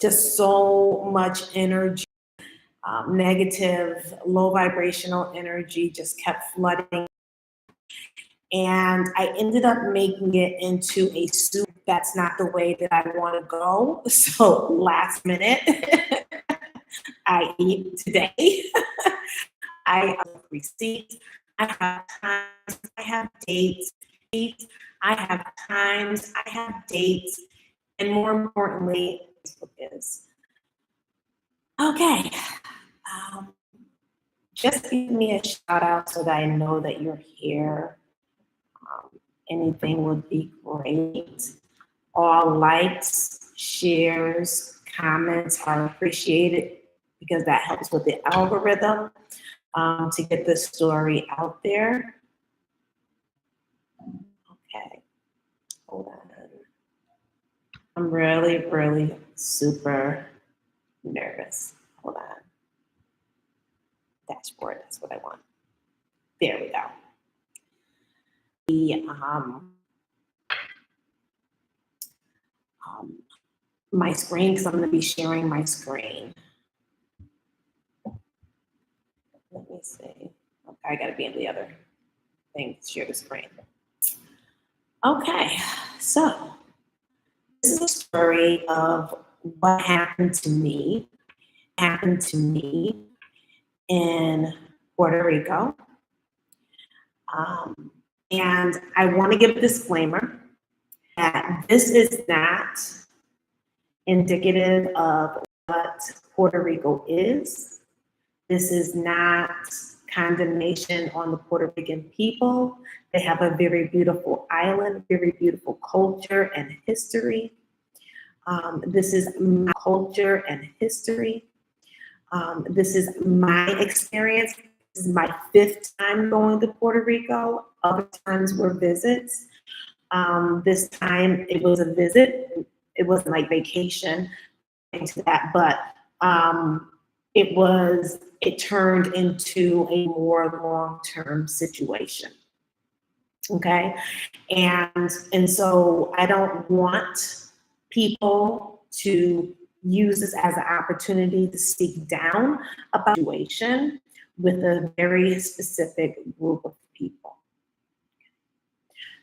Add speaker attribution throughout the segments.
Speaker 1: just so much energy, negative, low vibrational energy just kept flooding. And I ended up making it into a soup. That's not the way that I want to go. So last minute, I eat today. I have receipts. I have times. I have dates. I have times. I have dates. And more importantly, Facebook is. Okay. Um, just give me a shout out so that I know that you're here. Anything would be great. All likes, shares, comments are appreciated because that helps with the algorithm to get the story out there. Okay, hold on. I'm really, really super nervous. Hold on. Dashboard, that's what I want. There we go. My screen, because I'm going to be sharing my screen. Let me see. Okay, I got to be in the other thing to share the screen. Okay, so this is a story of what happened to me in Puerto Rico. And I want to give a disclaimer that this is not indicative of what Puerto Rico is. This is not condemnation on the Puerto Rican people. They have a very beautiful island, very beautiful culture and history. This is my culture and history. This is my experience. This is my 5th time going to Puerto Rico. Other times were visits. This time it was a visit. It wasn't like vacation into that, but it turned into a more long-term situation. Okay, and so I don't want people to use this as an opportunity to speak down about the situation with a very specific group of people.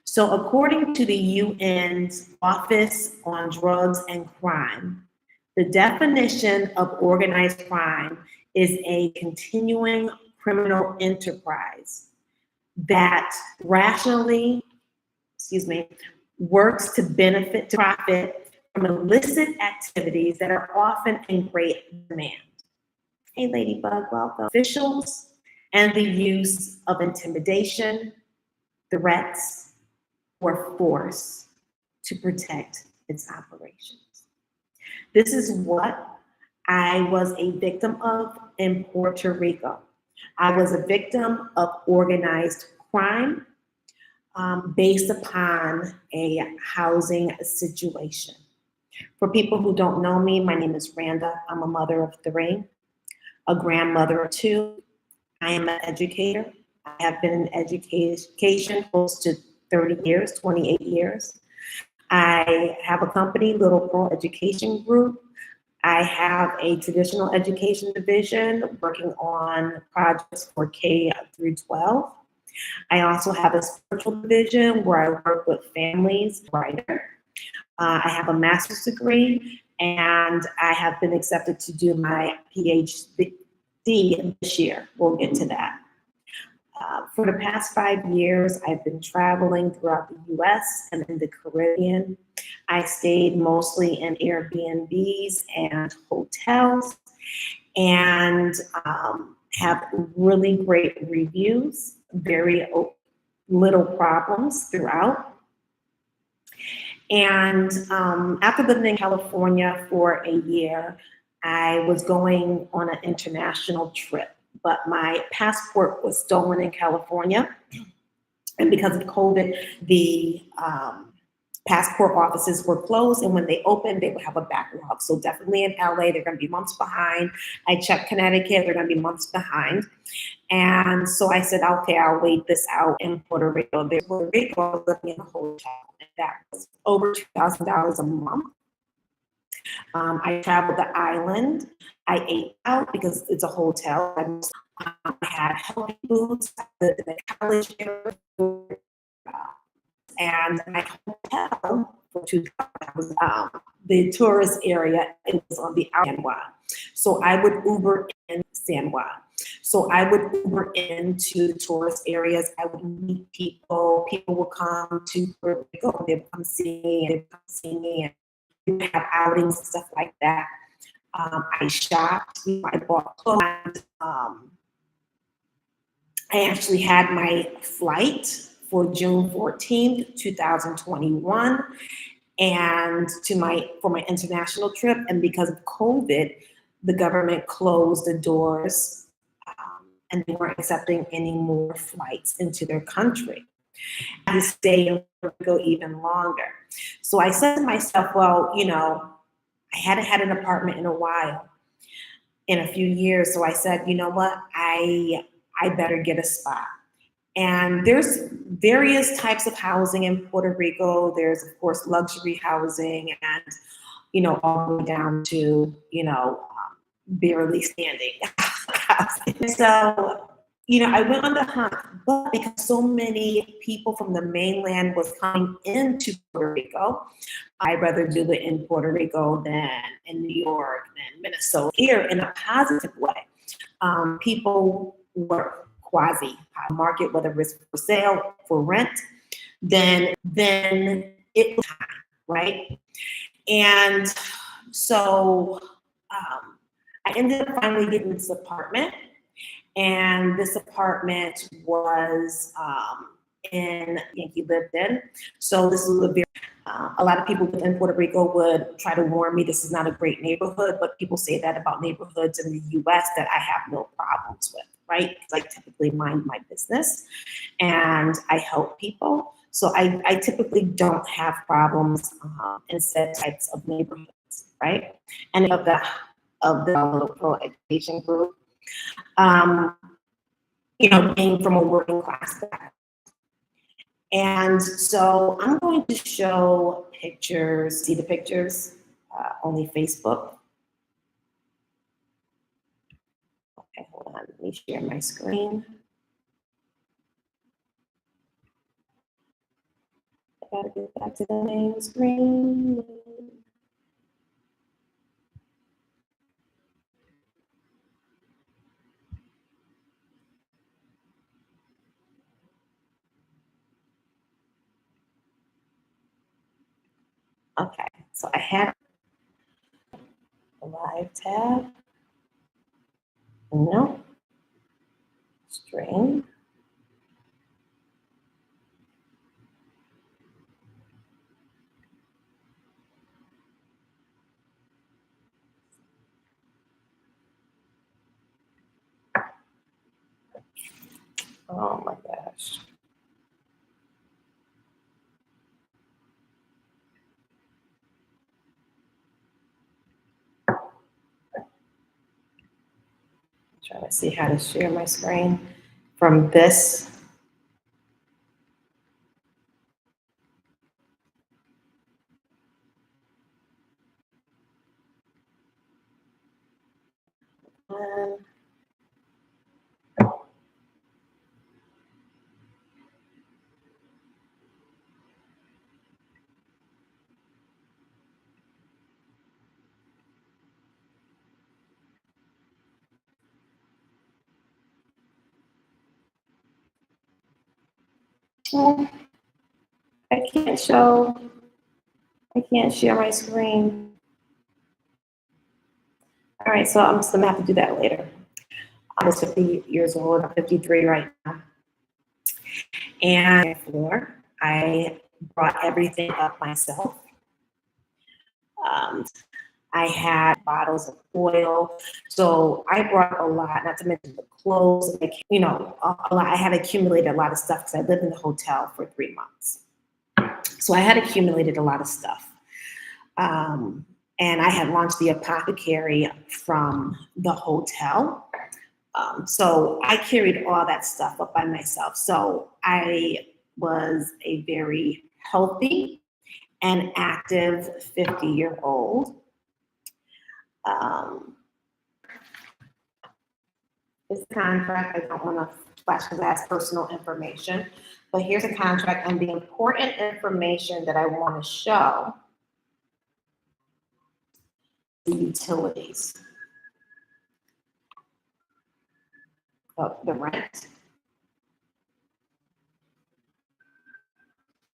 Speaker 1: So according to the UN's Office on Drugs and Crime, the definition of organized crime is a continuing criminal enterprise that rationally, works to benefit, to profit from illicit activities that are often in great demand. Hey, Ladybug, welcome. Officials and the use of intimidation, threats, or force to protect its operations. This is what I was a victim of in Puerto Rico. I was a victim of organized crime based upon a housing situation. For people who don't know me, my name is Randa. I'm a mother of 3, a grandmother of 2. I am an educator. I have been in education close to 30 years, 28 years. I have a company, Little Pearl Education Group. I have a traditional education division working on projects for K through 12. I also have a spiritual division where I work with families, writer. I have a master's degree, and I have been accepted to do my PhD this year. We'll get to that. For the past 5 years, I've been traveling throughout the US and in the Caribbean. I stayed mostly in Airbnbs and hotels and have really great reviews, very little problems throughout. And after living in California for a year, I was going on an international trip. But my passport was stolen in California. And because of COVID, the passport offices were closed. And when they opened, they would have a backlog. So definitely in LA, they're going to be months behind. I checked Connecticut, they're going to be months behind. And so I said, okay, I'll wait this out in Puerto Rico. In Puerto Rico, I was living in a hotel. And that was over $2,000 a month. I traveled the island. I ate out because it's a hotel. I had healthy foods. I lived in the college area. And my hotel for 2,000 was the tourist area. It was on the San Juan. So I would Uber in San Juan. So I would Uber into the tourist areas. I would meet people. People would come to Puerto Rico. They would come see me. They would come see me. And we would have outings and stuff like that. I shopped. I bought clothes. I actually had my flight for June 14th, 2021, and for my international trip. And because of COVID, the government closed the doors, and they weren't accepting any more flights into their country. I had to stay in Puerto Rico even longer. So I said to myself, well, I hadn't had an apartment in a while, in a few years. So I said, you know what, I better get a spot. And there's various types of housing in Puerto Rico. There's, of course, luxury housing and, all the way down to, barely standing housing. So, I went on the hunt, but because so many people from the mainland was coming into Puerto Rico, I'd rather do it in Puerto Rico than in New York, than Minnesota, here in a positive way. People were quasi market, whether it's for sale, for rent, then it was time, right? And so I ended up finally getting this apartment, and this apartment was in Yankee lived in. So this was a lot of people within Puerto Rico would try to warn me this is not a great neighborhood, but people say that about neighborhoods in the U.S. that I have no problems with, right? Because I typically mind my business and I help people. So I typically don't have problems in said types of neighborhoods, right? And of the local education group, being from a working class background. And so I'm going to show pictures, see the pictures, only Facebook. Okay, hold on, let me share my screen. I gotta get back to the main screen. Okay, so I have a live tab. No. Stream. Oh my gosh. Trying to see how to share my screen from this. I can't share my screen. All right, so I'm just gonna have to do that later. I'm 50 years old, I'm 53 right now. And before, I brought everything up myself. I had bottles of oil. So I brought a lot, not to mention the clothes, like, a lot. I had accumulated a lot of stuff because I lived in the hotel for 3 months. So I had accumulated a lot of stuff. And I had launched the apothecary from the hotel. So I carried all that stuff up by myself. So I was a very healthy and active 50-year-old. This contract, I don't want to flash because that's personal information, but here's a contract, and the important information that I want to show, the utilities. Oh, the rent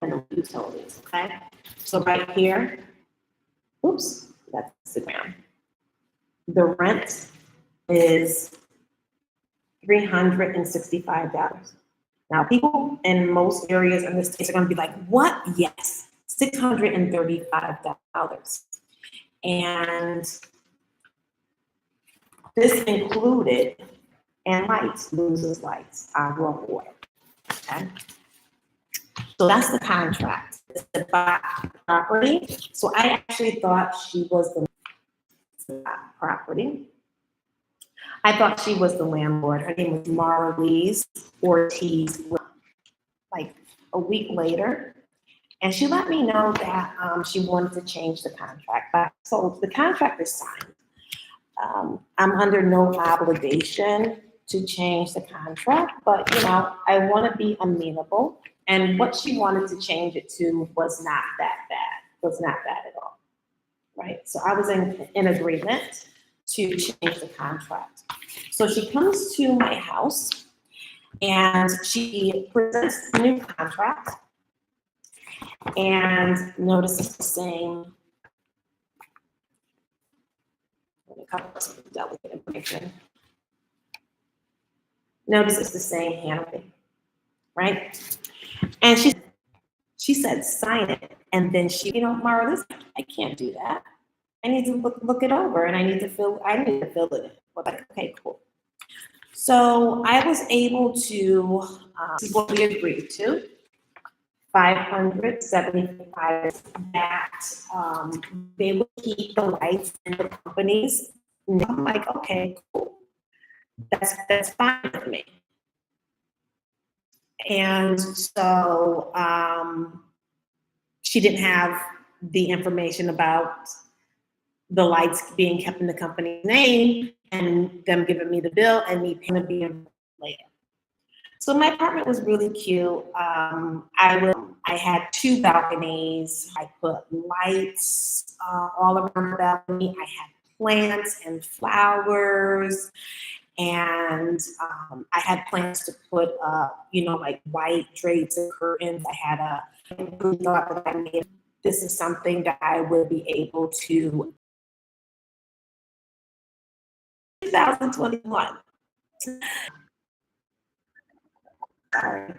Speaker 1: and the utilities, okay? So right here, oops, that's Instagram. The rent is $365. Now, people in most areas in the States are going to be like, what? Yes, $635. And this included, and lights, loses lights, agua water. Okay? So that's the contract. It's the property. So I actually thought she was the property. I thought she was the landlord. Her name was Marlise Ortiz. Like a week later, and she let me know that she wanted to change the contract. So the contract is signed. I'm under no obligation to change the contract, but you know, I want to be amenable. And what she wanted to change it to was not that bad. Was not bad at all, right? So I was in agreement to change the contract. So she comes to my house and she presents the new contract, and notice it's the same. A couple of delicate information. Notice it's the same handwriting, right? And she said, sign it. And then she, you know, Mara, I can't do that. I need to look it over, and I need to fill it in. We're like, okay, cool. So I was able to, this is what we agreed to, $575, that they would keep the lights in the companies. And I'm like, okay, cool. That's fine with me. And so she didn't have the information about the lights being kept in the company's name and them giving me the bill and me paying the bill later. So my apartment was really cute. I had 2 balconies. I put lights all around the balcony. I had plants and flowers, and I had plans to put up, you know, like white drapes and curtains. I had a thought that I made. This is something that I would be able to. 2021. Sorry.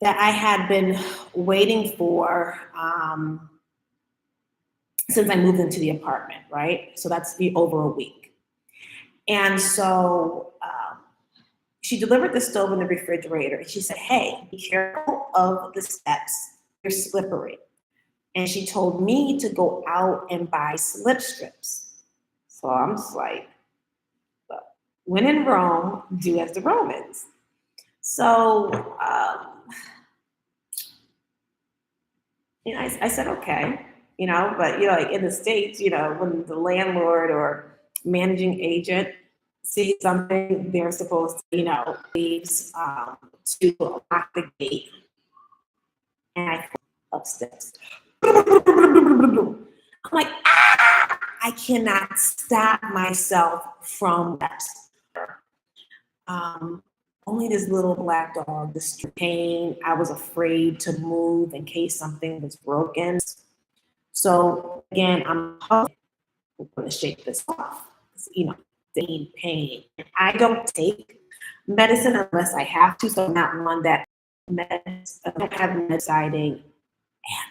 Speaker 1: That I had been waiting for since I moved into the apartment, right? So that's over a week. And so she delivered the stove and the refrigerator. And she said, hey, be careful of the steps. They're slippery. And she told me to go out and buy slip strips. So I'm just like, when in Rome, do as the Romans. So, you know, I said, okay, you know, but, you know, like in the States, you know, when the landlord or managing agent sees something, they're supposed to, you know, leaves to lock the gate. And I upstairs. I'm like, ah! I cannot stop myself from that. Only this little black dog, this pain. I was afraid to move in case something was broken. So again, I'm going to shake this off. You know, pain. I don't take medicine unless I have to. So I'm not one that I don't have deciding at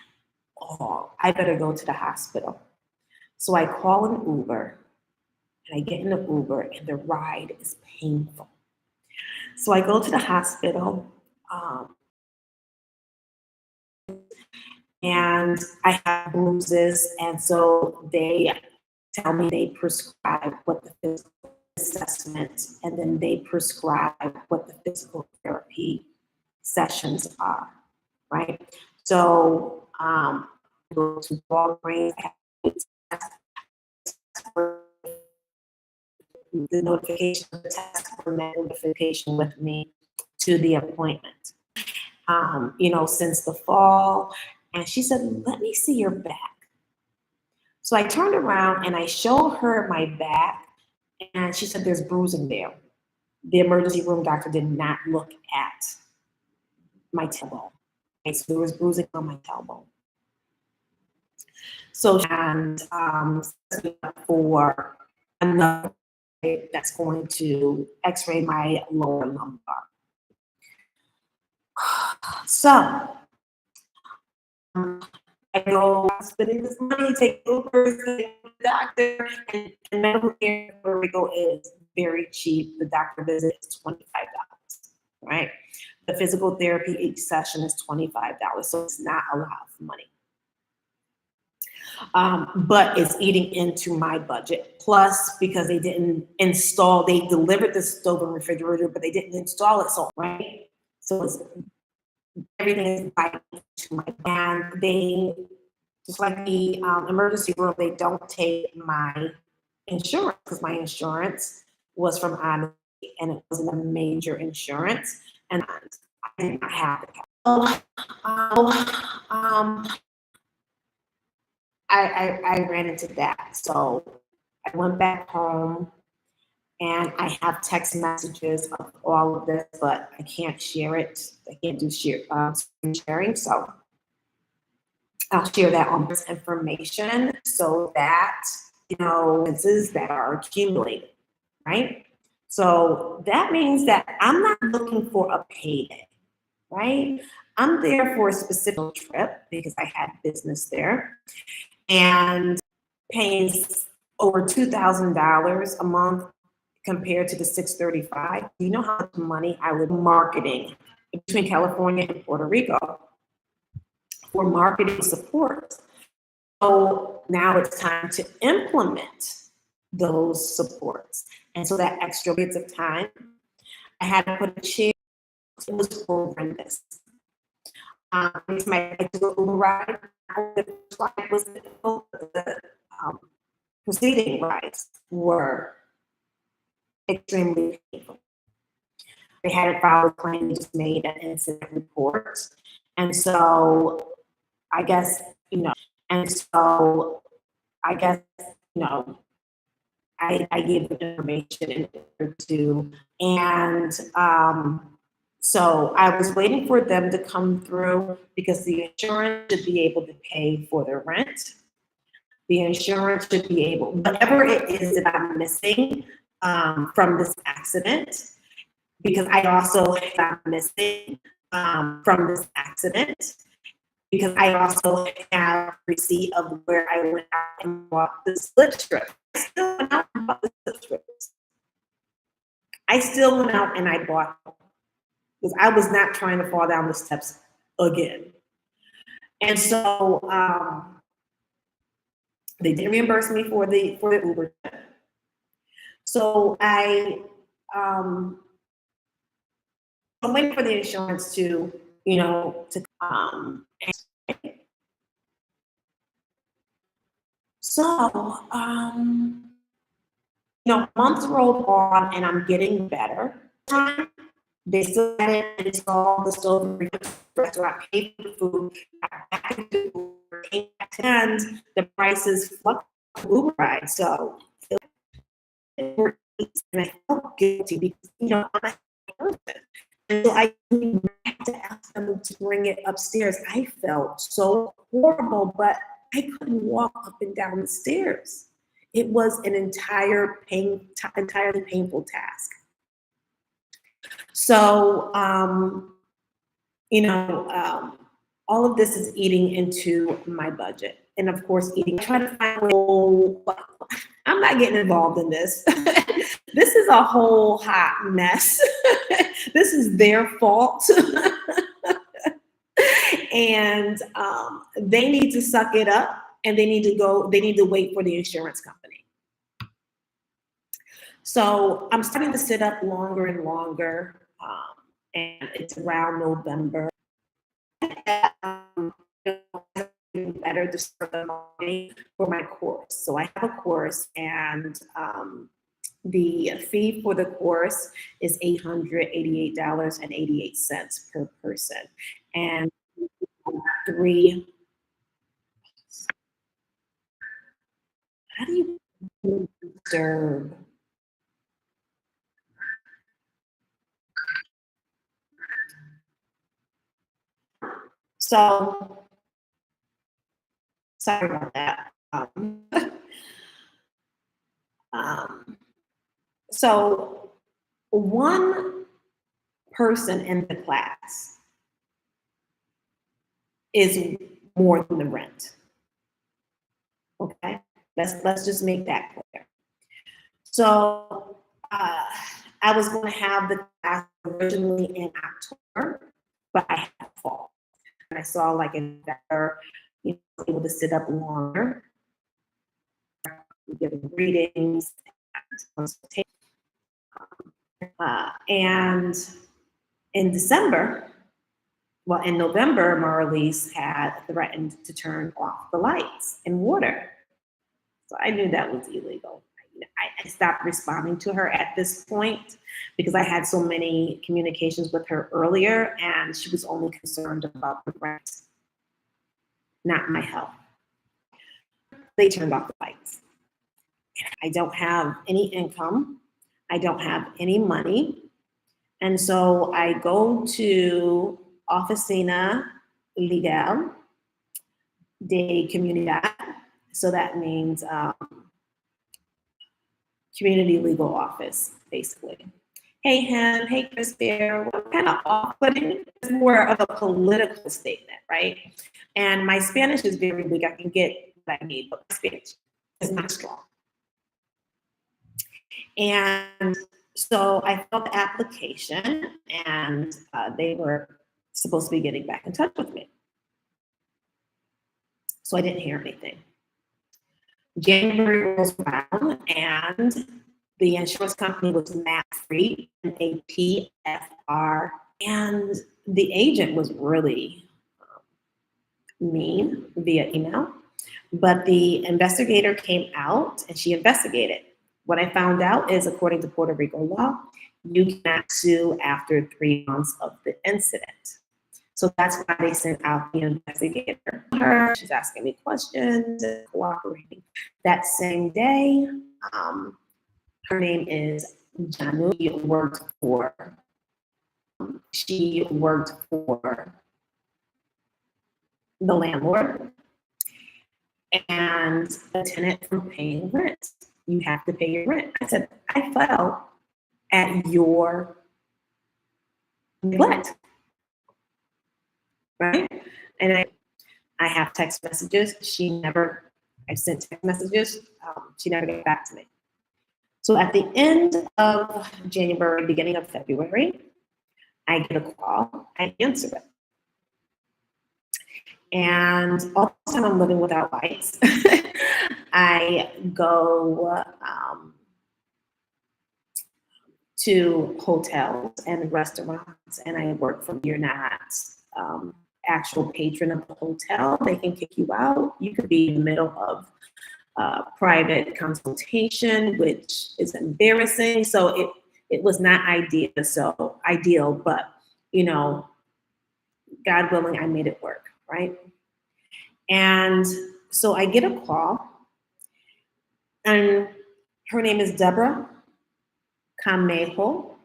Speaker 1: all. I better go to the hospital. So I call an Uber, and I get in the Uber, and the ride is painful. So I go to the hospital, and I have bruises, and so they tell me they prescribe what the physical assessment, and then they prescribe what the physical therapy sessions are, right? So I go to Walgreens, the notification of the text or that notification with me to the appointment. Since the fall. And she said, let me see your back. So I turned around and I showed her my back, and she said, there's bruising there. The emergency room doctor did not look at my tailbone. Okay, so there was bruising on my tailbone. So, and for another that's going to x-ray my lower lumbar. So, I go spending this money, take Uber, to the doctor, and medical care in Puerto Rico is very cheap. The doctor visit is $25, right? The physical therapy each session is $25, so it's not a lot of money. But it's eating into my budget. Plus, because they didn't install, they delivered the stove and refrigerator, but they didn't install it, so right? So it's everything is biting into my, and they, just like the emergency room, they don't take my insurance because my insurance was from Honesty and it wasn't a major insurance, and I did not have it. I ran into that, so I went back home, and I have text messages of all of this, but I can't share it. I can't do screen sharing, so I'll share that on this information so that, expenses that are accumulated, right? So that means that I'm not looking for a payday, right? I'm there for a specific trip because I had business there, and paying over $2,000 a month compared to the $635. Do you know how much money I was marketing between California and Puerto Rico for marketing support? So now it's time to implement those supports. And so that extra bits of time, I had to put a chair. It was horrendous. It's my Uber ride. The slide was the preceding rides were extremely painful. They had a filed claim, just made an incident report. And so I guess, I gave the information in order to, and so I was waiting for them to come through because the insurance should be able to pay for the rent. The insurance should be able, whatever it is that I'm missing from this accident, because I also am missing from this accident, because I also have receipt of where I went out and bought the slip strip. I still went out and bought the slip strips. I still went out and I bought them because I was not trying to fall down the steps again. And so they didn't reimburse me for the Uber. So I'm waiting for the insurance to, so, months rolled on and I'm getting better. They still hadn't installed the stove and refrigerator, so I paid for the food, got back into Uber, came back to and the prices fluctuated Uber ride. So and I felt guilty because, I'm a person. And so I had to ask them to bring it upstairs. I felt so horrible, but I couldn't walk up and down the stairs. It was an entirely painful task. So, all of this is eating into my budget. And of course, I try to find a whole, I'm not getting involved in this. This is a whole hot mess. This is their fault. And they need to suck it up and they need to wait for the insurance company. So I'm starting to sit up longer and longer. And it's around November. Better to start the money for my course. So I have a course, and The fee for the course is $888.88 per person. And three, how do you serve? So, sorry about that. Um, so, one person in the class is more than the rent. Okay, let's just make that clear. So I was going to have the class originally in October, but I had fall. And I saw like a better, able to sit up longer, giving readings, and in December, well, in November, Marlise had threatened to turn off the lights and water. So I knew that was illegal. I stopped responding to her at this point because I had so many communications with her earlier, and she was only concerned about the rent, not my health. They turned off the lights. I don't have any income. I don't have any money. And so I go to Oficina Legal de Comunidad. So that means community legal office, basically. Hey, Hen, hey, Chris Bear, what kind of off-putting? It's more of a political statement, right? And my Spanish is very weak. I can get what I need, but my Spanish is not strong. And so I filled the application, and they were supposed to be getting back in touch with me. So I didn't hear anything. January rolls around, and the insurance company was MAP-free, MAPFR, and the agent was really mean via email. But the investigator came out and she investigated. What I found out is, according to Puerto Rico law, you cannot sue after 3 months of the incident. So that's why they sent out the investigator. She's asking me questions and cooperating. That same day, her name is Janu. She worked for the landlord and a tenant from paying rent. You have to pay your rent. I said, I fell at your neglect, right? And I have text messages. I sent text messages. She never got back to me. So at the end of January, beginning of February, I get a call. I answer it. And all the time I'm living without lights. I go to hotels and restaurants, and I work from, you're not actual patron of the hotel. They can kick you out. You could be in the middle of private consultation, which is embarrassing. So it was not ideal, but God willing, I made it work, right? And so I get a call, and her name is Deborah Camejo,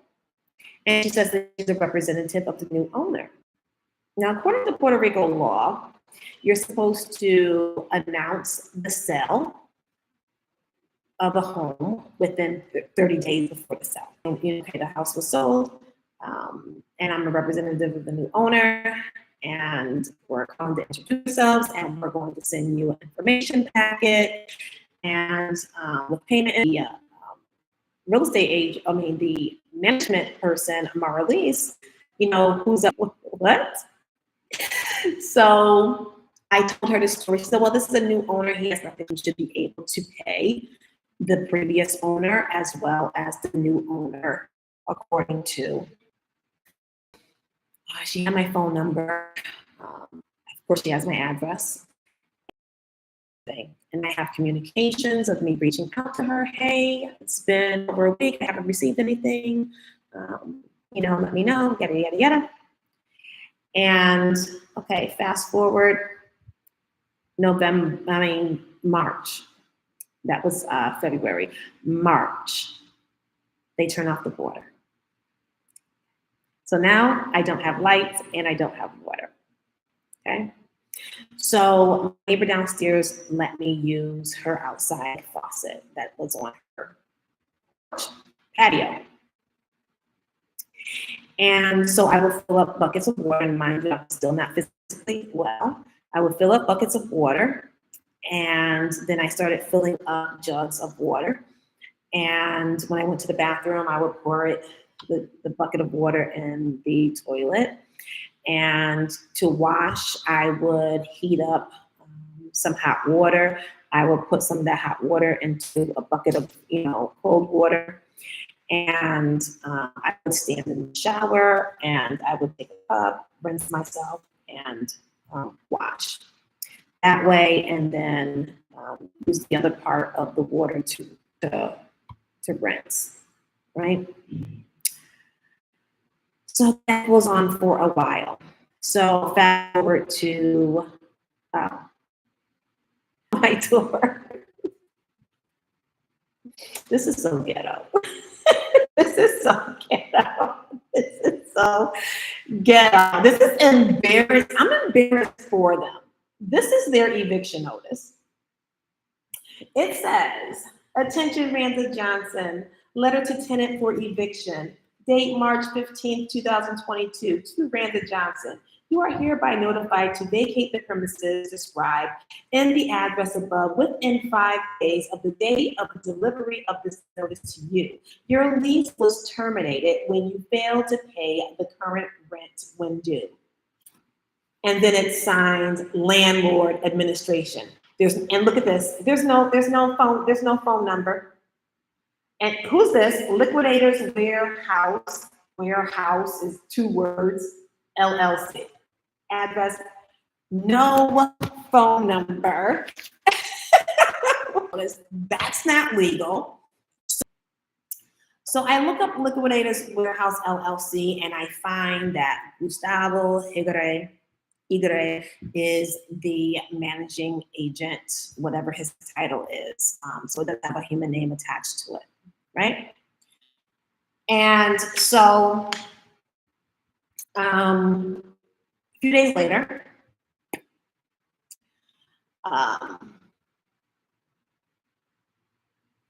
Speaker 1: and she says that she's a representative of the new owner. Now, according to Puerto Rico law, you're supposed to announce the sale of a home within 30 days before the sale. Okay, the house was sold, and I'm a representative of the new owner, and we're calling to introduce ourselves, and we're going to send you an information packet, and with payment, the real estate the management person, Marlise, who's up with what? So I told her the story. She said, well, this is a new owner. He has nothing. He should be able to pay the previous owner as well as the new owner, according to, she had my phone number. Of course, she has my address. thing. And I have communications of me reaching out to her. Hey, it's been over a week. I haven't received anything. Let me know, yada, yada, yada. And okay, fast forward March. That was February. March, they turn off the water. So now I don't have lights and I don't have water, okay? So my neighbor downstairs let me use her outside faucet that was on her patio. And so I would fill up buckets of water, and mind you, I'm still not physically well. I would fill up buckets of water, and then I started filling up jugs of water. And when I went to the bathroom, I would pour the bucket of water in the toilet. And to wash, I would heat up some hot water. I would put some of that hot water into a bucket of, cold water. And I would stand in the shower and I would take a cup, rinse myself, and wash that way. And then use the other part of the water to rinse, right? So that goes on for a while. So fast forward to my door. This is so ghetto. This is so ghetto. This is so ghetto. This is embarrassing. I'm embarrassed for them. This is their eviction notice. It says, attention Randa Johnson, letter to tenant for eviction. Date March 15th, 2022, to Randa Johnson. You are hereby notified to vacate the premises described in the address above within 5 days of the date of the delivery of this notice to you. Your lease was terminated when you failed to pay the current rent when due. And then it signs landlord administration. And look at this. There's no phone number. And who's this? Liquidators Warehouse. Warehouse is 2 words, LLC. Address, no phone number. That's not legal. So I look up Liquidators Warehouse LLC and I find that Gustavo Higuera is the managing agent, whatever his title is. So it doesn't have a human name attached to it, right? And so a few days later, I'm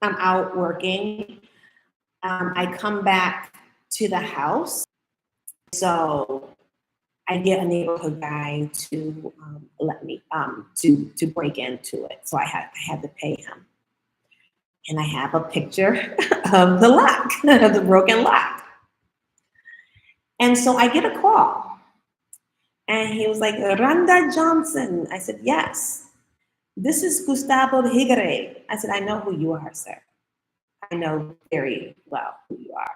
Speaker 1: out working. I come back to the house. So I get a neighborhood guy to let me to break into it. So I had to pay him. And I have a picture of the lock, the broken lock. And so I get a call. And he was like, Randa Johnson. I said, yes. This is Gustavo Higuera. I said, I know who you are, sir. I know very well who you are.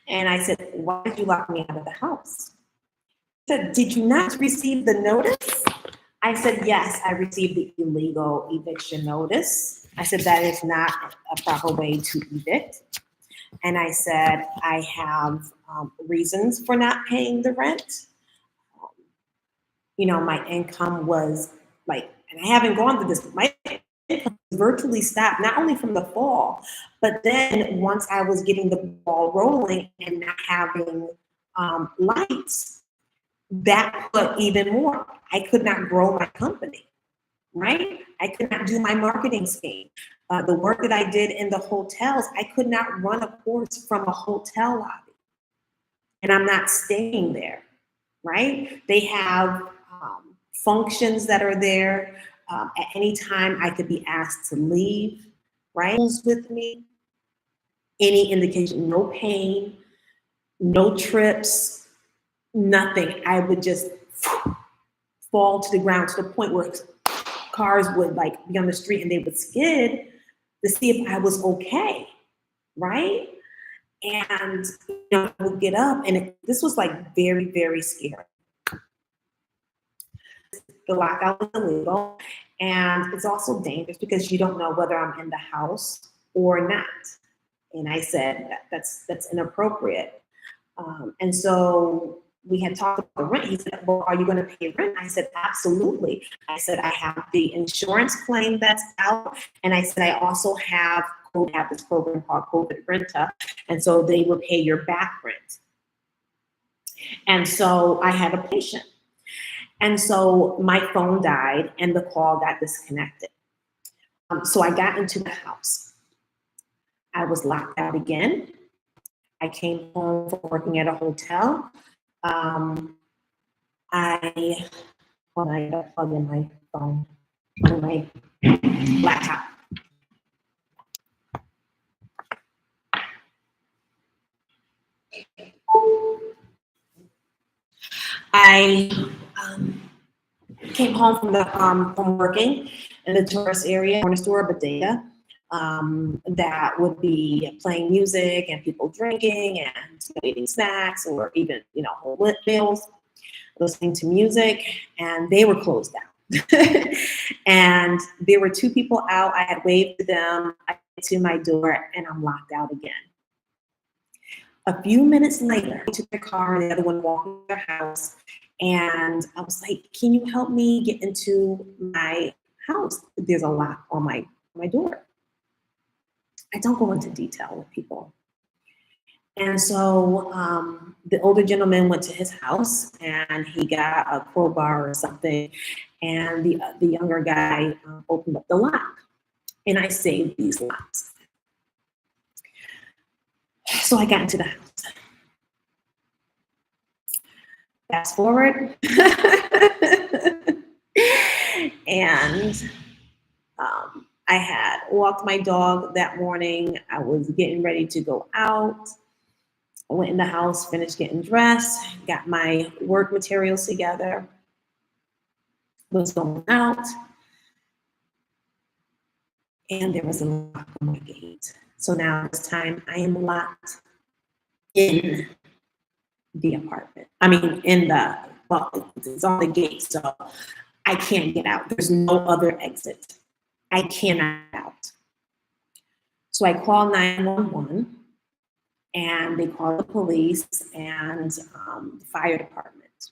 Speaker 1: And I said, why did you lock me out of the house? He said, did you not receive the notice? I said, yes, I received the illegal eviction notice. I said, that is not a proper way to evict. And I said, I have reasons for not paying the rent. My income was like, and I haven't gone through this, my income virtually stopped, not only from the fall, but then once I was getting the ball rolling and not having lights, that put even more. I could not grow my company, right? I could not do my marketing scheme. The work that I did in the hotels, I could not run a course from a hotel lobby. And I'm not staying there, right? They have functions that are there. At any time, I could be asked to leave, right? With me, any indication, no pain, no trips, nothing. I would just fall to the ground to the point where cars would be on the street and they would skid to see if I was okay, right? And I would get up, and this was very, very scary. The lockout was illegal, And it's also dangerous because you don't know whether I'm in the house or not. And I said, that's inappropriate. And so we had talked about the rent. He said, well, are you going to pay rent? I said, absolutely. I said, I have the insurance claim that's out. And I said, I also have this program called COVID Renta. And so they will pay your back rent. And so I had a patient. And so my phone died and the call got disconnected. So I got into the house. I was locked out again. I came home from working at a hotel. I gotta plug in my phone on my laptop. I came home from working in the tourist area, corner store, bodega, that would be playing music and people drinking and eating snacks or even, whole meals, listening to music, and they were closed down. And there were two people out. I had waved to them. I get to my door and I'm locked out again. A few minutes later, I took their car and the other one walked to their house. And I was like, can you help me get into my house? There's a lock on my door. I don't go into detail with people. And so the older gentleman went to his house and he got a crowbar or something. And the younger guy opened up the lock. And I saved these locks. So I got into the house. Fast forward. And I had walked my dog that morning. I was getting ready to go out. I went in the house, finished getting dressed, got my work materials together, was going out, and there was a lock on my gate. So now this time I am locked in the apartment. I mean, it's on the gate, so I can't get out. There's no other exit. I cannot get out. So I call 911. And they called the police and the fire department.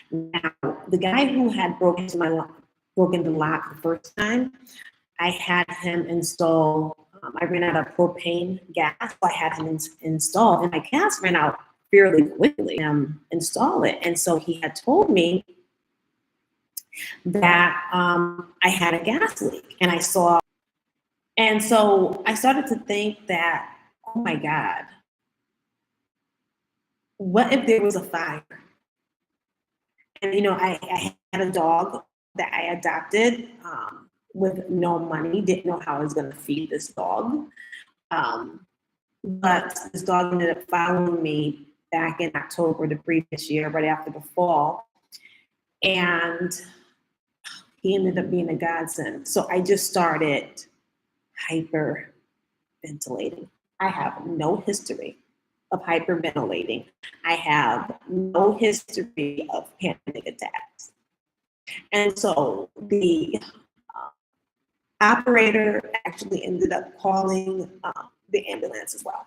Speaker 1: Now, the guy who had broken the lock the first time, I had him install. I ran out of propane gas, so I had him install, and my gas ran out fairly quickly. Install it, and so he had told me that I had a gas leak, and and so I started to think that, oh my God, what if there was a fire? And, I had a dog that I adopted with no money, didn't know how I was going to feed this dog. But this dog ended up following me back in October the previous year, right after the fall. And he ended up being a godsend. So I just started hyperventilating. I have no history of hyperventilating. I have no history of panic attacks. And so the operator actually ended up calling the ambulance as well.